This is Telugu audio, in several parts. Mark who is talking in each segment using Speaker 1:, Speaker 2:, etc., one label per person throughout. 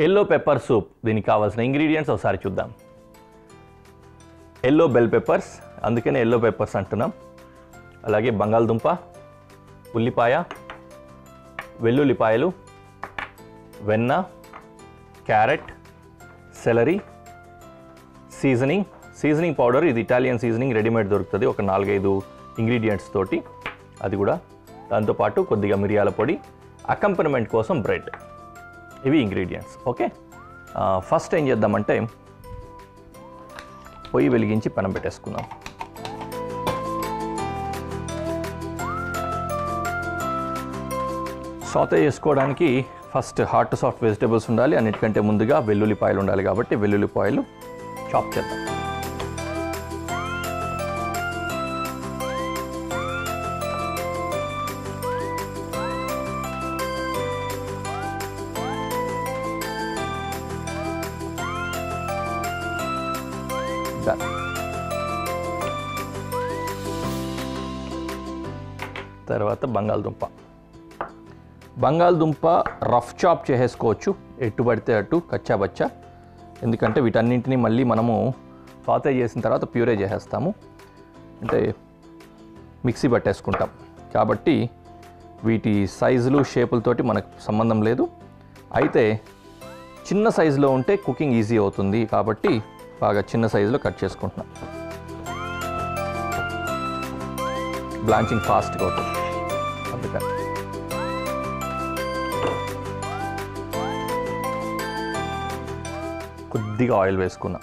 Speaker 1: ఎల్లో పెప్పర్ సూప్ దీనికి కావాల్సిన ఇంగ్రీడియంట్స్ ఒకసారి చూద్దాం. ఎల్లో బెల్ పెప్పర్స్, అందుకనే ఎల్లో పెప్పర్స్ అంటున్నాం. అలాగే బంగాళదుంప, ఉల్లిపాయ, వెల్లుల్లిపాయలు, వెన్న, క్యారెట్, సెలరీ, సీజనింగ్ పౌడర్. ఇది ఇటాలియన్ సీజనింగ్ రెడీమేడ్ దొరుకుతుంది, ఒక 4-5 ఇంగ్రీడియంట్స్ తోటి. అది కూడా దాంతోపాటు కొద్దిగా మిరియాల పొడి, అకంపనమెంట్ కోసం బ్రెడ్. ఇవి ఇంగ్రీడియంట్స్. ఓకే, ఫస్ట్ ఏం చేద్దామంటే పొయ్యి వెలిగించి పెనం పెట్టేసుకుందాం. సాతే చేసుకోవడానికి first hot to soft vegetables ఉండాలి. అన్నిటికంటే ముందుగా వెల్లుల్లిపాయలు ఉండాలి, కాబట్టి వెల్లుల్లిపాయలు చాప్ చేద్దాం. తర్వాత బంగాళదుంప రఫ్ చాప్ చేసేసుకోవచ్చు, ఎటు పడితే అటు కచ్చాబచ్చా. ఎందుకంటే వీటన్నింటినీ మళ్ళీ మనము సాతే చేసిన తర్వాత ప్యూరే చేసేస్తాము, అంటే మిక్సీ పట్టేసుకుంటాం. కాబట్టి వీటి సైజులు షేపులతోటి మనకు సంబంధం లేదు. అయితే చిన్న సైజులో ఉంటే కుకింగ్ ఈజీ అవుతుంది, కాబట్టి బాగా చిన్న సైజులో కట్ చేసుకుంటున్నాం. బ్లాంచింగ్ ఫాస్ట్గా అవుతుంది అందుకని. కొద్దిగా ఆయిల్ వేసుకున్నా,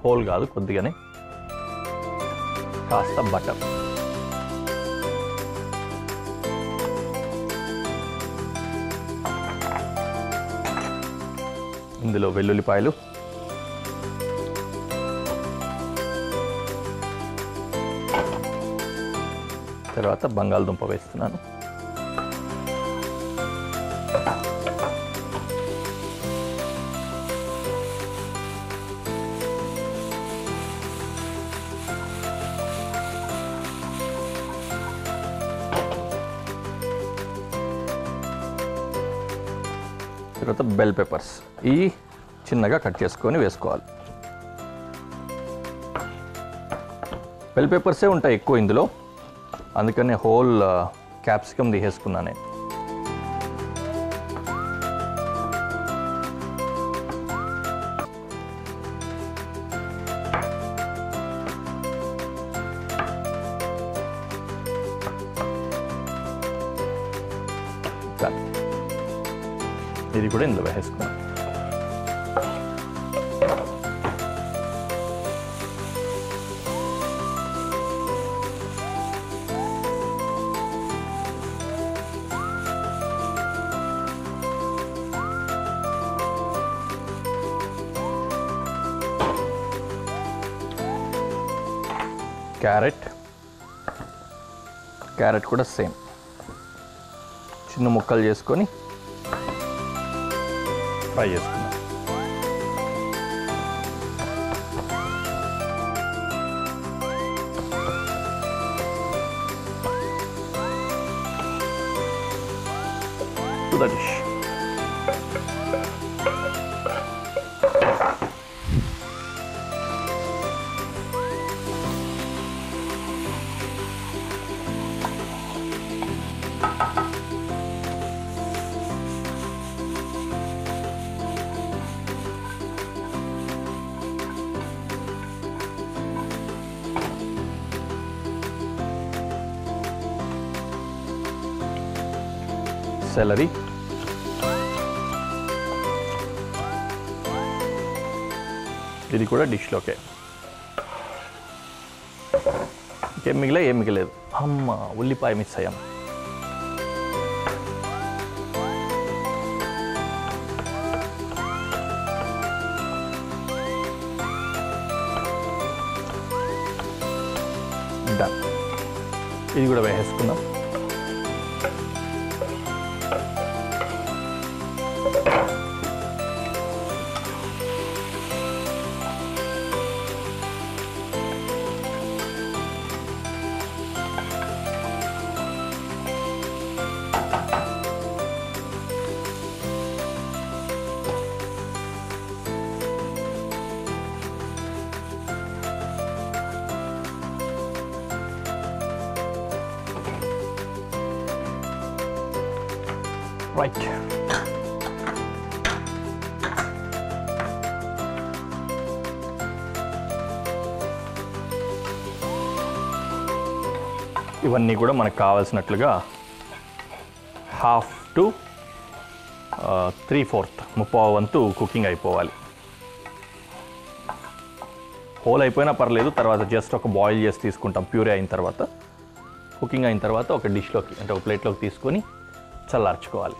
Speaker 1: హోల్ కాదు కొద్దిగానే. కాస్త బటర్, ఇందులో వెల్లుల్లిపాయలు, తర్వాత బంగాళదుంప వేస్తున్నాను. తర్వాత బెల్ పెప్పర్స్, ఇవి చిన్నగా కట్ చేసుకొని వేసుకోవాలి. బెల్ పెప్పర్సే ఉంటాయి ఎక్కువ ఇందులో, అందుకనే హోల్ క్యాప్సికమ్ తీసేసుకున్నాను నేను. ఇది కూడా ఇందులో వేసేసుకున్నాను. క్యారెట్ కూడా సేమ్ చిన్న ముక్కలు చేసుకొని ఫ్రై చేసుకున్నాం. To the dish. సెలరీ, ఇది కూడా డిష్లోకే. ఇంకేం మిగలేదు. అమ్మ, ఉల్లిపాయ మిస్ అయ్యాం. డన్. ఇది కూడా వేసేసుకుందాం. రైట్. ఇవన్నీ కూడా మనకు కావాల్సినట్లుగా 1/2 to 3/4 ముప్పావు వంతు కుకింగ్ అయిపోవాలి. హోల్ అయిపోయినా పర్లేదు, తర్వాత జస్ట్ ఒక బాయిల్ చేసి తీసుకుంటాం. ప్యూరే అయిన తర్వాత, కుకింగ్ అయిన తర్వాత ఒక డిష్లోకి అంటే ఒక ప్లేట్లోకి తీసుకొని చల్లార్చుకోవాలి.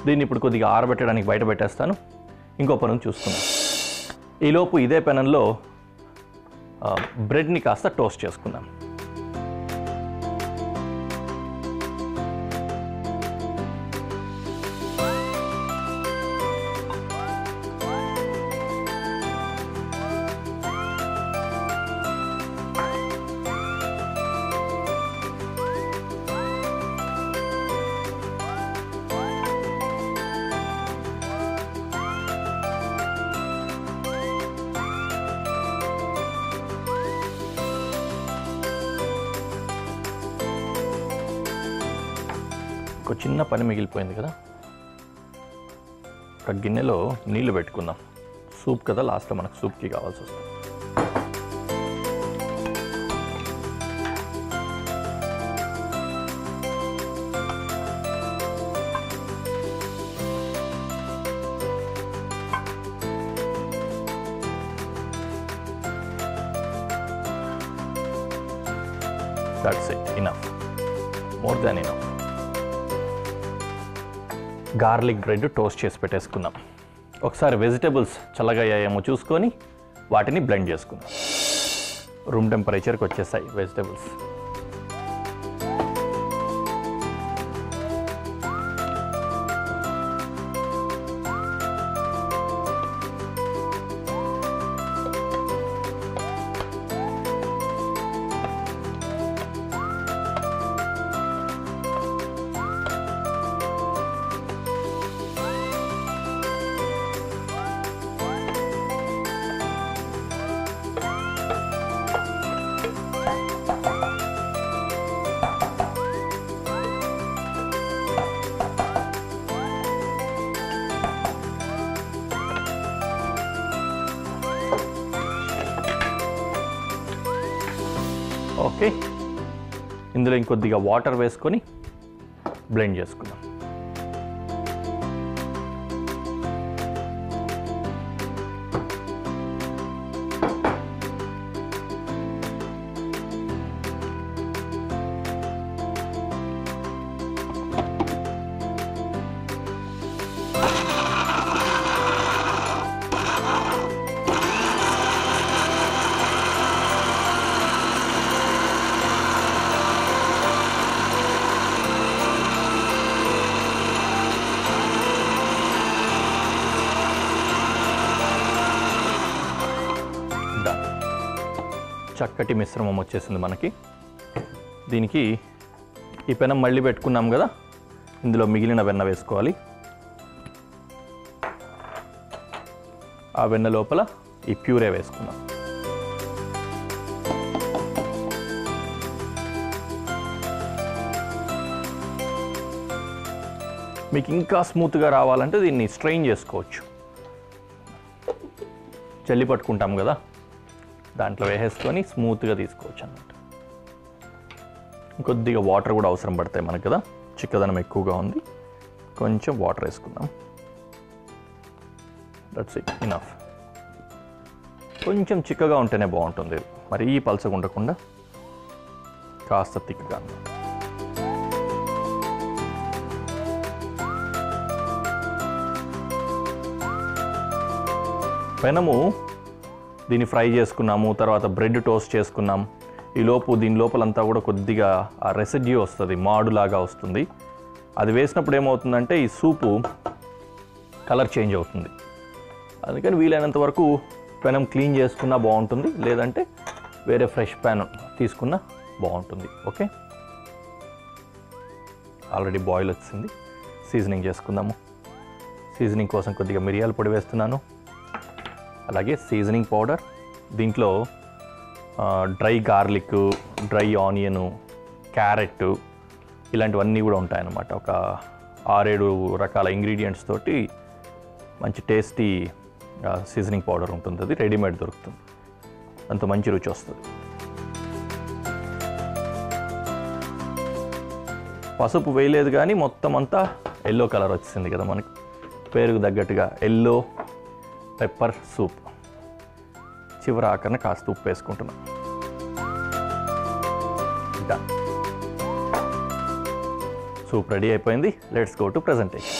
Speaker 1: దీన్ని ఇప్పుడు కొద్దిగా ఆరబెట్టడానికి బయట పెట్టేస్తాను. ఇంకో పనులు చూసుకుందాం. ఈలోపు ఇదే పెనంలో బ్రెడ్ని కాస్త టోస్ట్ చేసుకుందాం. ఒక చిన్న పని మిగిలిపోయింది కదా, ఒక గిన్నెలో నీళ్లు పెట్టుకుందాం. సూప్ కదా, లాస్ట్లో మనకు సూప్కి కావాల్సి వస్తుంది. That's it, enough, more than enough. Garlic bread toast చేసి పెట్టేసుకుందాం. ఒకసారి వెజిటేబుల్స్ చల్లగా అయ్యాయేమో చూసుకొని వాటిని బ్లెండ్ చేసుకుందాం. రూమ్ టెంపరేచర్కి వచ్చేసాయి వెజిటేబుల్స్. ఓకే, ఇందులో ఇంకొద్దిగా వాటర్ వేసుకొని బ్లెండ్ చేసుకుందాం. చక్కటి మిశ్రమం వచ్చేసింది మనకి. దీనికి ఈ పెనం మళ్ళీ పెట్టుకున్నాం కదా, ఇందులో మిగిలిన వెన్న వేసుకోవాలి. ఆ వెన్న లోపల ఈ ప్యూరే వేసుకుందాం. మీకు ఇంకా స్మూత్గా రావాలంటే దీన్ని స్ట్రెయిన్ చేసుకోవచ్చు. జల్లి పట్టుకుంటాం కదా, దాంట్లో వేసేసుకొని స్మూత్గా తీసుకోవచ్చు అన్నమాట. కొద్దిగా వాటర్ కూడా అవసరం పడతాయి మనకు కదా, చిక్కదనం ఎక్కువగా ఉంది. కొంచెం వాటర్ వేసుకుందాం. That's it, enough. కొంచెం చిక్కగా ఉంటేనే బాగుంటుంది, మరీ పలచగా ఉండకుండా కాస్త థిక్గా. పెనము దీన్ని ఫ్రై చేసుకున్నాము, తర్వాత బ్రెడ్ టోస్ట్ చేసుకున్నాం. ఈలోపు దీని లోపలంతా కూడా కొద్దిగా ఆ రెసిడ్యూ వస్తుంది, మాడులాగా వస్తుంది. అది వేసినప్పుడు ఏమవుతుందంటే ఈ సూపు కలర్ చేంజ్ అవుతుంది. అందుకని వీలైనంత వరకు పెనం క్లీన్ చేసుకున్నా బాగుంటుంది, లేదంటే వేరే ఫ్రెష్ ప్యాన్ తీసుకున్నా బాగుంటుంది. ఓకే, ఆల్రెడీ బాయిల్ వచ్చింది. సీజనింగ్ చేసుకుందాము. సీజనింగ్ కోసం కొద్దిగా మిరియాల పొడి వేస్తున్నాను, అలాగే సీజనింగ్ పౌడర్. దీంట్లో dry garlic, dry onion, carrot ఇలాంటివన్నీ కూడా ఉంటాయన్నమాట. ఒక 6-7 రకాల ఇంగ్రీడియంట్స్ తోటి మంచి టేస్టీ సీజనింగ్ పౌడర్ ఉంటుంది. అది రెడీమేడ్ దొరుకుతుంది, అంత మంచి రుచి వస్తుంది. పసుపు వేయలేదు కానీ మొత్తం అంతా ఎల్లో కలర్ వచ్చింది కదా మనకు, పేరుకు తగ్గట్టుగా ఎల్లో పెప్పర్ సూప్. చివరి ఆఖరణ కాస్త ఉప్పు వేసుకుంటున్నాం. సూప్ రెడీ అయిపోయింది. Let's go to presentation.